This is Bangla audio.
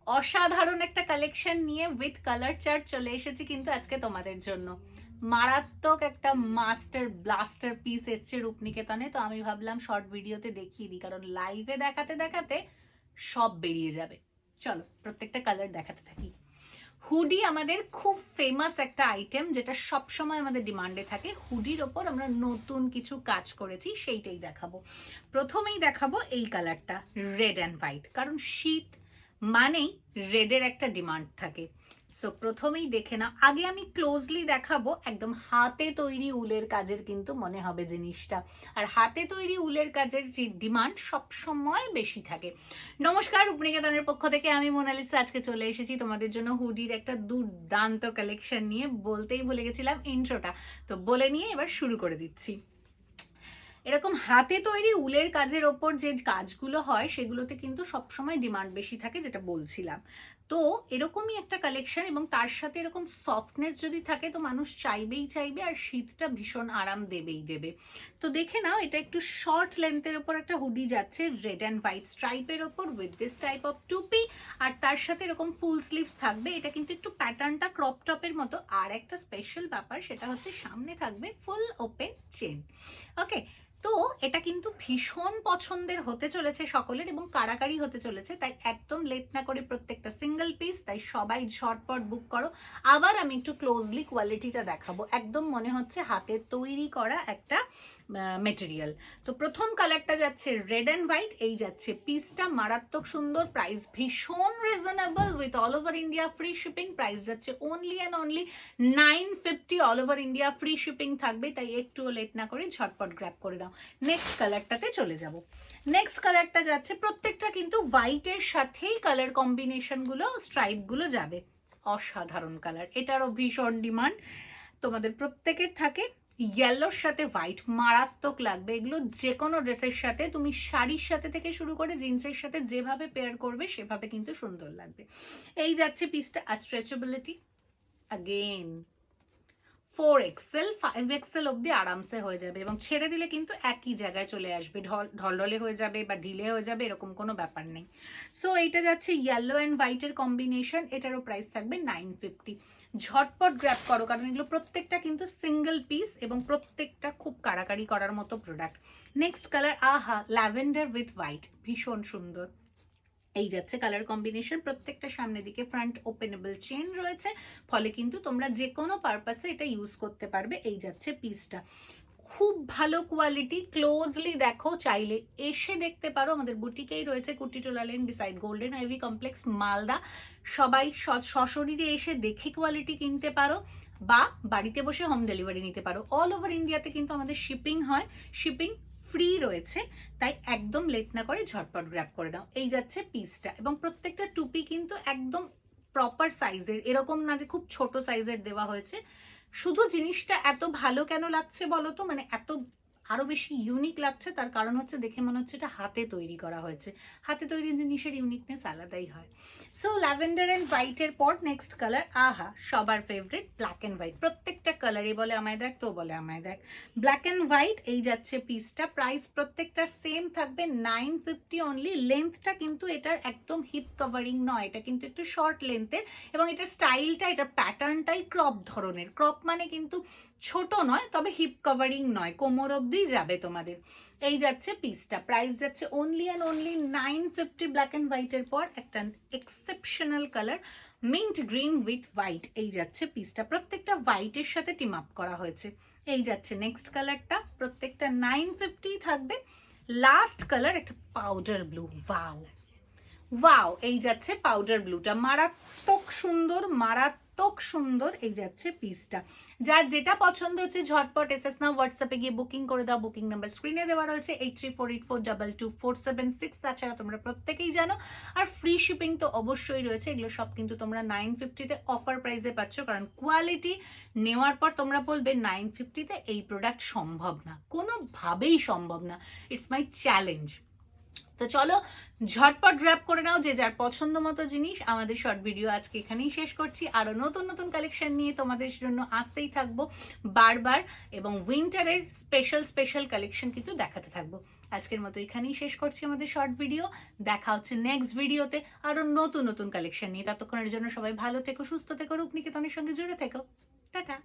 অসাধারণ একটা কালেকশন নিয়ে উইথ কালার চার্ট চলে এসেছি কিন্তু আজকে তোমাদের জন্য। মারাত্মক একটা মাস্টার ব্লাস্টার পিস এসছে রূপনিকেতনে, তো আমি ভাবলাম শর্ট ভিডিওতে দেখিয়ে দিই, কারণ লাইভে দেখাতে দেখাতে সব বেরিয়ে যাবে। চলো প্রত্যেকটা কালার দেখাতে থাকি। হুডি আমাদের খুব ফেমাস একটা আইটেম, যেটা সব সময় আমাদের ডিমান্ডে থাকে। হুডির ওপর আমরা নতুন কিছু কাজ করেছি, সেইটাই দেখাবো। প্রথমেই দেখাবো এই কালারটা, রেড অ্যান্ড হোয়াইট, কারণ শীত মানেই রেডের একটা ডিমান্ড থাকে। সো প্রথমেই দেখে নাও, আগে আমি ক্লোজলি দেখাবো। একদম হাতে তৈরি উলের কাজের কিন্তু মনে হবে জিনিসটা, আর হাতে তৈরি উলের কাজের যে ডিমান্ড সব সময় বেশি থাকে। নমস্কার, রূপনিকেতনের পক্ষ থেকে আমি মোনালিসা আজকে চলে এসেছি তোমাদের জন্য হুডির একটা দুর্দান্ত কালেকশন নিয়ে। বলতেই ভুলে গেছিলাম ইন্ট্রোটা, তো বলে নিয়ে এবার শুরু করে দিচ্ছি। এরকম হাতে তৈরি উলের কাজের ওপর যে কাজগুলো হয় সেগুলোতে কিন্তু সবসময় ডিমান্ড বেশি থাকে, যেটা বলছিলাম। তো এরকমই একটা কালেকশন, এবং তার সাথে এরকম সফটনেস যদি থাকে তো মানুষ চাইবেই চাইবে, আর শীতটা ভীষণ আরাম দেবেই দেবে। তো দেখে নাও, এটা একটু শর্ট লেন্থের ওপর একটা হুডি যাচ্ছে, রেড অ্যান্ড হোয়াইট স্ট্রাইপের ওপর উইথ দিস টাইপ অফ টুপি, আর তার সাথে এরকম ফুল স্লিভস থাকবে। এটা কিন্তু একটু প্যাটার্নটা ক্রপ টপের মতো। আর একটা স্পেশাল ব্যাপার, সেটা হচ্ছে সামনে থাকবে ফুল ওপেন চেন। ওকে, তো এটা কিন্তু ভীষণ পছন্দের হতে চলেছে সকলের, এবং কারাকারি হতে চলেছে। তাই একদম লেট না করে প্রত্যেকটা সিঙ্গেল পিস, তাই সবাই ঝটপট বুক করো। আবার আমি একটু ক্লোজলি কোয়ালিটিটা দেখাবো, একদম মনে হচ্ছে হাতে তৈরি করা একটা মেটেরিয়াল। তো প্রথম কালারটা যাচ্ছে রেড অ্যান্ড হোয়াইট, এই যাচ্ছে পিসটা, মারাত্মক সুন্দর, প্রাইস ভীষণ reasonable, with all over India free shipping. Price যাচ্ছে only and only 950, all over India free shipping থাকবে। তাই একটুও লেট না করে ঝটপট গ্র্যাব করে দাও। নেক্সট কালারটাতে চলে যাব। নেক্সট কালারটা যাচ্ছে, প্রত্যেকটা কিন্তু হোয়াইটের সাথেই কালার কম্বিনেশনগুলো, স্ট্রাইপগুলো যাবে। অসাধারণ কালার, এটারও ভীষণ ডিমান্ড তোমাদের প্রত্যেকের থাকে। ইয়েলোর সাথে হোয়াইট মারাত্মক লাগবে এগুলো। যে কোনো ড্রেসের সাথে, তুমি শাড়ির সাথে থেকে শুরু করে জিন্সের সাথে যেভাবে পেয়ার করবে সেভাবে কিন্তু সুন্দর লাগবে। এই যাচ্ছে পিসটা। আর স্ট্রেচেবিলিটি अगेन 4XL 5XL অবধি আরামসে হয়ে যাবে, এবং ছেড়ে দিলে কিন্তু একই জায়গায় চলে আসবে, ঢলঢলে হয়ে যাবে বা ঢিলে হয়ে যাবে, এরকম কোনো ব্যাপার নেই। সো এইটা যাচ্ছে ইয়েলো অ্যান্ড হোয়াইটের কম্বিনেশন, এটারও প্রাইস থাকবে 950। ঝটপট গ্র্যাব করো, কারণ এগুলো প্রত্যেকটা কিন্তু সিঙ্গেল পিস, এবং প্রত্যেকটা খুব কাড়াকাড়ি করার মতো প্রোডাক্ট। নেক্সট কালার, আহা, ল্যাভেন্ডার উইথ হোয়াইট, ভীষণ সুন্দর। এই যাচ্ছে কালার কম্বিনেশন, প্রত্যেকটা সামনের দিকে ফ্রন্ট ওপেনেবল চেন রয়েছে, ফলে কিন্তু তোমরা যে কোনো পারপাসে এটা ইউজ করতে পারবে। এই যাচ্ছে পিসটা, খুব ভালো কোয়ালিটি। ক্লোজলি দেখো, চাইলে এসে দেখতে পারো, আমাদের বুটিকেই রয়েছে Kutitola lane beside Golden Ivy Complex, Malda. সবাই সশরীরে এসে দেখে কোয়ালিটি কিনতে পারো, বা বাড়িতে বসে হোম ডেলিভারি নিতে পারো। অল ওভার ইন্ডিয়াতে কিন্তু আমাদের শিপিং হয়, শিপিং ফ্রি রয়েছে। তাই একদম লেট না করে ঝটপট গ্র্যাব করে দাও। এই যাচ্ছে পিসটা, এবং প্রত্যেকটা টুপি কিন্তু একদম প্রপার সাইজের, এরকম না যে খুব ছোট সাইজের দেওয়া হয়েছে। শুধু জিনিসটা এত ভালো কেন লাগছে বলো তো, মানে এত আরো বেশি ইউনিক লাগছে, তার কারণ হচ্ছে দেখে মনে হচ্ছে এটা হাতে তৈরি করা হয়েছে। হাতে তৈরি জিনিসের ইউনিকনেস আলাদাই হয়। সো ল্যাভেন্ডার অ্যান্ড হোয়াইটের পর নেক্সট কালার, আহা, সবার ফেভারিট ব্ল্যাক অ্যান্ড হোয়াইট। প্রত্যেকটা কালারই বলে আমায় দেখ, তো বলে আমায় দেখ। ব্ল্যাক অ্যান্ড হোয়াইট, এই যাচ্ছে পিসটা। প্রাইস প্রত্যেকটা সেম থাকবে 950 অনলি। লেন্থটা কিন্তু এটার একদম হিপ কভারিং নয়, এটা কিন্তু একটু শর্ট লেন্থের, এবং এটার স্টাইলটা, এটার প্যাটার্নটাই ক্রপ ধরনের। ক্রপ মানে কিন্তু ছোট নয়, তবে হিপ কভারিং নয়, কোমর অবধি যাবে তোমাদের। এই যাচ্ছে পিসটা, প্রাইস যাচ্ছে only and only 950। Black and হোয়াইটের পর একটা exceptional colour, mint green with white. এই যাচ্ছে পিসটা, প্রত্যেকটা হোয়াইটের সাথে টিম আপ করা হয়েছে। এই যাচ্ছে নেক্সট কালারটা, প্রত্যেকটা 950 থাকবে। লাস্ট কালার একটা পাউডার ব্লু, ওয়াও ওয়াও, এই যাচ্ছে পাউডার ব্লুটা, মারাত্মক সুন্দর, মারাত্মক সুন্দর। এই যাচ্ছে পিসটা, যার যেটা পছন্দ হচ্ছে ঝটপট এসএস না, হোয়াটসঅ্যাপে গিয়ে বুকিং করে দাও। বুকিং নাম্বার স্ক্রিনে দেওয়া রয়েছে 8348422476। তাছাড়া তোমরা প্রত্যেকেই জানো, আর ফ্রি শিপিং তো অবশ্যই রয়েছে। এগুলো সব কিন্তু তোমরা 950-তে অফার প্রাইসে পাচ্ছ, কারণ কোয়ালিটি নেওয়ার পর তোমরা বলবে 950-তে এই প্রোডাক্ট সম্ভব না, কোনোভাবেই সম্ভব না। It's my challenge. তো তো চলো ঝটপট র্যাপ করে নাও যে যার পছন্দ মতো জিনিস। আমাদের শর্ট ভিডিও আজকে এখানেই শেষ করছি। আরও নতুন নতুন কালেকশন নিয়ে তোমাদের জন্য আসতেই থাকবো বারবার, এবং উইন্টারের স্পেশাল স্পেশাল কালেকশন কিন্তু দেখাতে থাকবো। আজকের মতো এখানেই শেষ করছি আমাদের শর্ট ভিডিও। দেখা হচ্ছে নেক্সট ভিডিওতে আরও নতুন নতুন কালেকশন নিয়ে। ততক্ষণের জন্য সবাই ভালো থেকো, সুস্থ থেকো, রূপনিকেতনের সঙ্গে জুড়ে থেকো। টাটা।